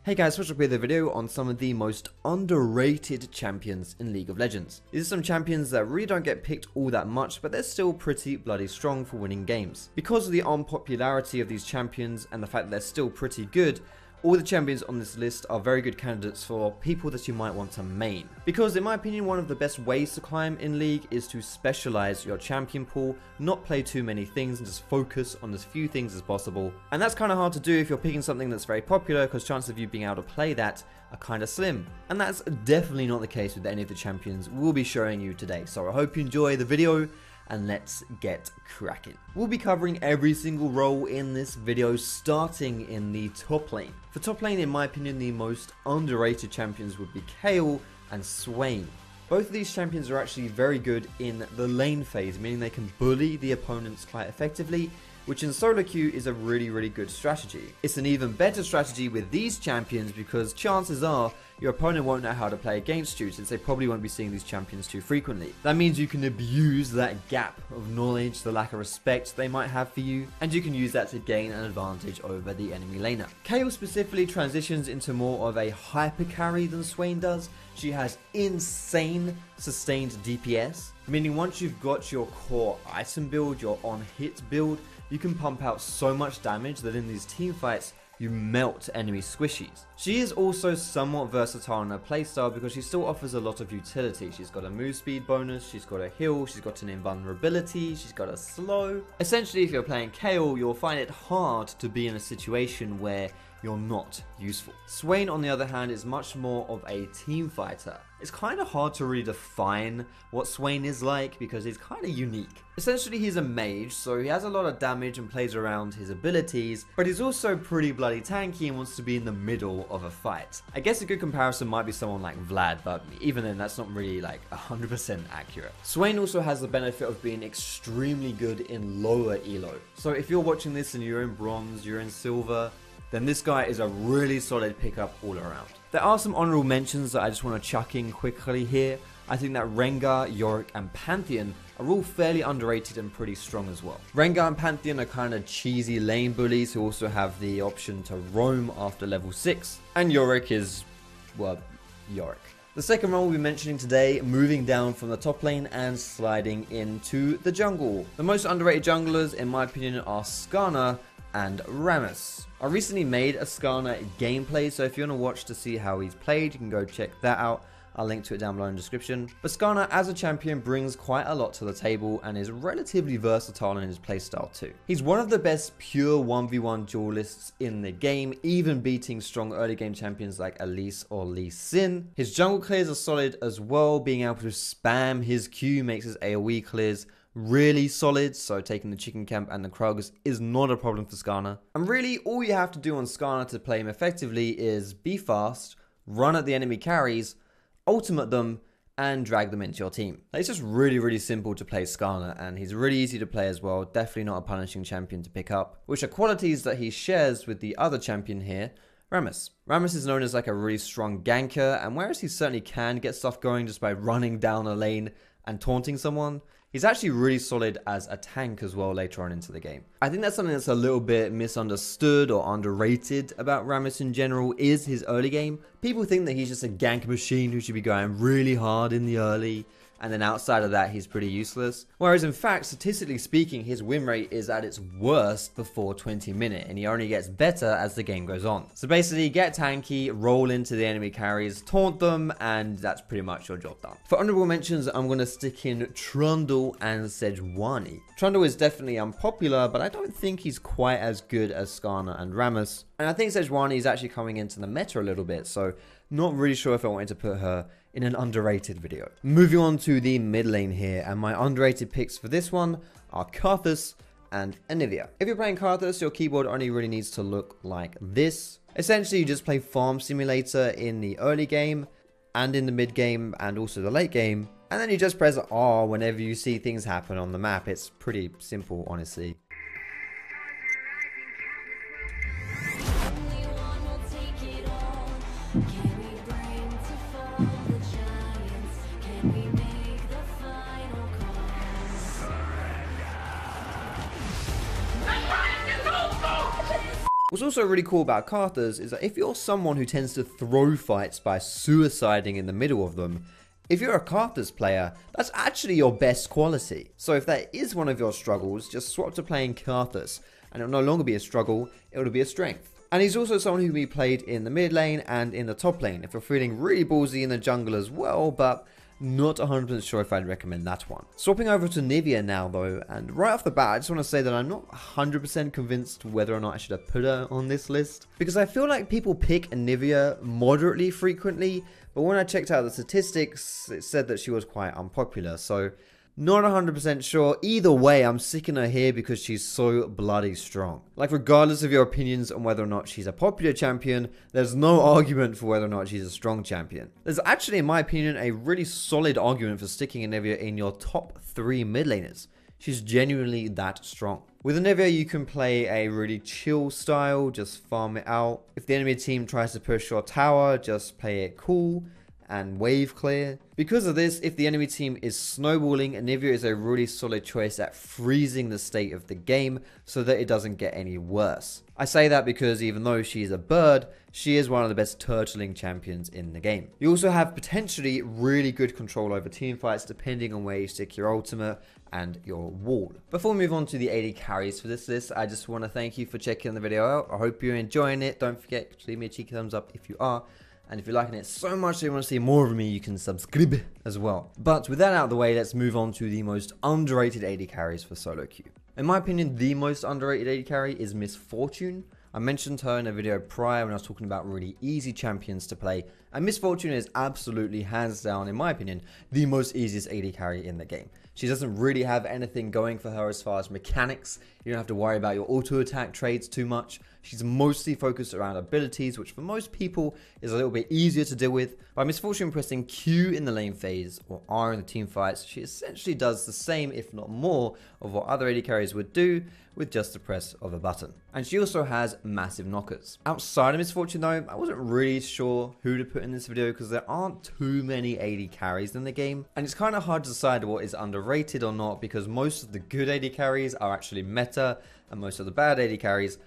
Hey guys, Foxdrop here with a video on some of the most underrated champions in League of Legends. These are some champions that really don't get picked all that much, but they're still pretty bloody strong for winning games. Because of the unpopularity of these champions and the fact that they're still pretty good, all the champions on this list are very good candidates for people that you might want to main. Because in my opinion, one of the best ways to climb in League is to specialize your champion pool, not play too many things and just focus on as few things as possible. And that's kind of hard to do if you're picking something that's very popular, because chances of you being able to play that are kind of slim. And that's definitely not the case with any of the champions we'll be showing you today. So I hope you enjoy the video, and let's get cracking. We'll be covering every single role in this video, starting in the top lane. For top lane, in my opinion, the most underrated champions would be Kayle and Swain. Both of these champions are actually very good in the lane phase, meaning they can bully the opponents quite effectively, which in solo queue is a really good strategy. It's an even better strategy with these champions because chances are your opponent won't know how to play against you, since they probably won't be seeing these champions too frequently. That means you can abuse that gap of knowledge, the lack of respect they might have for you, and you can use that to gain an advantage over the enemy laner. Kayle specifically transitions into more of a hyper carry than Swain does. She has insane sustained DPS, meaning once you've got your core item build, your on-hit build, you can pump out so much damage that in these team fights, you melt enemy squishies. She is also somewhat versatile in her playstyle because she still offers a lot of utility. She's got a move speed bonus, she's got a heal, she's got an invulnerability, she's got a slow. Essentially, if you're playing Kayle, you'll find it hard to be in a situation where you're not useful. Swain, on the other hand, is much more of a team fighter. It's kind of hard to really define what Swain is like because he's kind of unique. Essentially, he's a mage, so he has a lot of damage and plays around his abilities, but he's also pretty bloody tanky and wants to be in the middle of a fight. I guess a good comparison might be someone like Vlad, but even then, that's not really like 100% accurate. Swain also has the benefit of being extremely good in lower elo. So if you're watching this and you're in bronze, you're in silver, then this guy is a really solid pickup all around. There are some honorable mentions that I just want to chuck in quickly here. I think that Rengar, Yorick, and Pantheon are all fairly underrated and pretty strong as well. Rengar and Pantheon are kind of cheesy lane bullies who also have the option to roam after level 6. And Yorick is, well, Yorick. The second role we'll be mentioning today, moving down from the top lane and sliding into the jungle. The most underrated junglers, in my opinion, are Skarner and Rammus. I recently made a Skarner gameplay, so if you want to watch to see how he's played, you can go check that out. I'll link to it down below in the description. But Skarner as a champion brings quite a lot to the table and is relatively versatile in his playstyle too. He's one of the best pure 1v1 duelists in the game, even beating strong early game champions like Elise or Lee Sin. His jungle clears are solid as well. Being able to spam his Q makes his AoE clears really solid, so taking the chicken camp and the Krugs is not a problem for Skarner. And really, all you have to do on Skarner to play him effectively is be fast, run at the enemy carries, ultimate them, and drag them into your team. It's just really simple to play Skarner, and he's really easy to play as well. Definitely not a punishing champion to pick up, which are qualities that he shares with the other champion here, Rammus. Rammus is known as like a really strong ganker, and whereas he certainly can get stuff going just by running down a lane and taunting someone, he's actually really solid as a tank as well later on into the game. I think that's something that's a little bit misunderstood or underrated about Rammus in general is his early game. People think that he's just a gank machine who should be going really hard in the early, and then outside of that he's pretty useless. Whereas in fact, statistically speaking, his win rate is at its worst before 20 minutes, and he only gets better as the game goes on. So basically, get tanky, roll into the enemy carries, taunt them, and that's pretty much your job done. For honorable mentions, I'm going to stick in Trundle and Sejuani. Trundle is definitely unpopular, but I don't think he's quite as good as Skarner and Rammus. And I think Sejuani is actually coming into the meta a little bit, so not really sure if I wanted to put her in an underrated video. Moving on to the mid lane here, and my underrated picks for this one are Karthus and Anivia. If you're playing Karthus, your keyboard only really needs to look like this. Essentially, you just play Farm Simulator in the early game, and in the mid game, and also the late game, and then you just press R whenever you see things happen on the map. It's pretty simple, honestly. What's also really cool about Karthus is that if you're someone who tends to throw fights by suiciding in the middle of them, if you're a Karthus player, that's actually your best quality. So if that is one of your struggles, just swap to playing Karthus, and it'll no longer be a struggle, it'll be a strength. And he's also someone who can be played in the mid lane and in the top lane if you're feeling really ballsy in the jungle as well, but not 100% sure if I'd recommend that one. Swapping over to Nivea now though, and right off the bat I just want to say that I'm not 100% convinced whether or not I should have put her on this list, because I feel like people pick Nivea moderately frequently, but when I checked out the statistics it said that she was quite unpopular, so not 100% sure. Either way, I'm sticking her here because she's so bloody strong. Like, regardless of your opinions on whether or not she's a popular champion, there's no argument for whether or not she's a strong champion. There's actually, in my opinion, a really solid argument for sticking Nivea in your top 3 mid laners. She's genuinely that strong. With Nivea, you can play a really chill style, just farm it out. If the enemy team tries to push your tower, just play it cool and wave clear. Because of this, if the enemy team is snowballing, Nivea is a really solid choice at freezing the state of the game so that it doesn't get any worse. I say that because even though she is a bird, she is one of the best turtling champions in the game. You also have potentially really good control over team fights depending on where you stick your ultimate and your wall. Before we move on to the AD carries for this list, I just want to thank you for checking the video out. I hope you're enjoying it. Don't forget to leave me a cheeky thumbs up if you are. And if you're liking it so much that you want to see more of me, you can subscribe as well. But with that out of the way, let's move on to the most underrated AD carries for solo queue. In my opinion, the most underrated AD carry is Miss Fortune. I mentioned her in a video prior when I was talking about really easy champions to play. And Miss Fortune is absolutely, hands down, in my opinion, the most easiest AD carry in the game. She doesn't really have anything going for her as far as mechanics. You don't have to worry about your auto attack trades too much. She's mostly focused around abilities, which for most people is a little bit easier to deal with. By Miss Fortune pressing Q in the lane phase or R in the team fights, she essentially does the same, if not more, of what other AD carries would do with just the press of a button. And she also has massive knockers. Outside of Miss Fortune though, I wasn't really sure who to put in this video because there aren't too many AD carries in the game. And it's kind of hard to decide what is underrated or not because most of the good AD carries are actually meta and most of the bad AD carries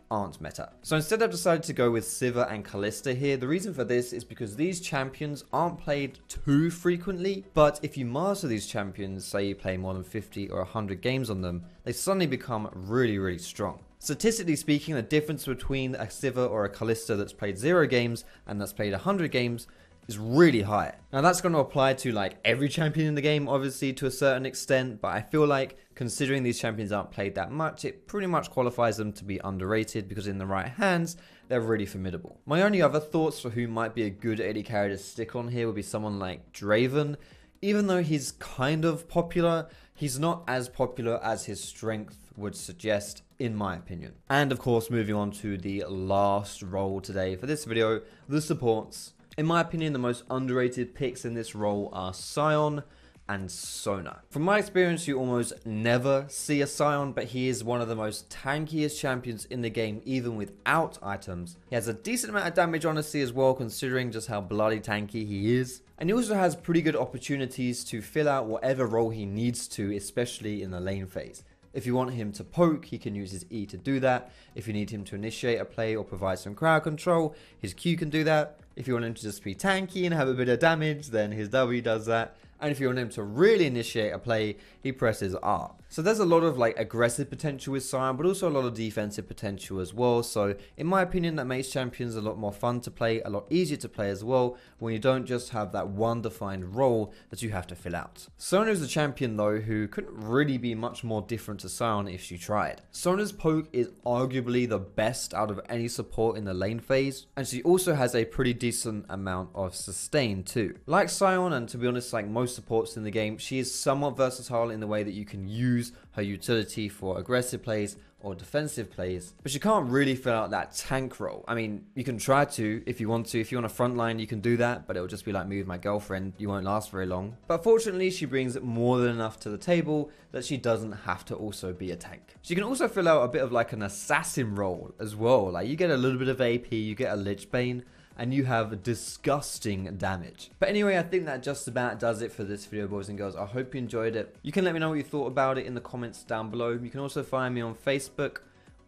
aren't meta. So instead I've decided to go with Sivir and Kalista here. The reason for this is because these champions aren't played too frequently, but if you master these champions, say you play more than 50 or 100 games on them, they suddenly become really, really strong. Statistically speaking, the difference between a Sivir or a Kalista that's played 0 games and that's played 100 games is really high. Now that's going to apply to like every champion in the game, obviously to a certain extent, but I feel like considering these champions aren't played that much, it pretty much qualifies them to be underrated because in the right hands, they're really formidable. My only other thoughts for who might be a good AD carry to stick on here would be someone like Draven. Even though he's kind of popular, he's not as popular as his strength would suggest, in my opinion. And of course, moving on to the last role today for this video, the supports. In my opinion, the most underrated picks in this role are Sion and Sona. From my experience, you almost never see a Sion, but he is one of the most tankiest champions in the game, even without items. He has a decent amount of damage, honestly, as well, considering just how bloody tanky he is. And he also has pretty good opportunities to fill out whatever role he needs to, especially in the lane phase. If you want him to poke, he can use his E to do that. If you need him to initiate a play or provide some crowd control, his Q can do that. If you want him to just be tanky and have a bit of damage, then his W does that. And if you want him to really initiate a play, he presses R. So there's a lot of like aggressive potential with Sion, but also a lot of defensive potential as well. So in my opinion, that makes champions a lot more fun to play, a lot easier to play as well, when you don't just have that one defined role that you have to fill out. Sona is a champion though who couldn't really be much more different to Sion if she tried. Sona's poke is arguably the best out of any support in the lane phase, and she also has a pretty decent amount of sustain too. Like Sion, and to be honest, like most supports in the game, she is somewhat versatile in the way that you can use her utility for aggressive plays or defensive plays, but she can't really fill out that tank role. I mean, you can try to if you want to. If you're on a front line, you can do that, but it'll just be like me with my girlfriend. You won't last very long. But fortunately, she brings more than enough to the table that she doesn't have to also be a tank. She can also fill out a bit of like an assassin role as well. Like you get a little bit of AP, you get a Lich Bane, and you have disgusting damage. But anyway, I think that just about does it for this video, boys and girls. I hope you enjoyed it. You can let me know what you thought about it in the comments down below. You can also find me on Facebook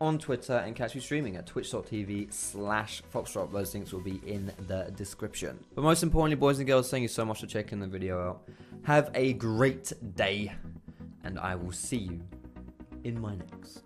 on Twitter and catch me streaming at twitch.tv/Foxdrop. Those links will be in the description. But most importantly, boys and girls, thank you so much for checking the video out. Have a great day, and I will see you in my next.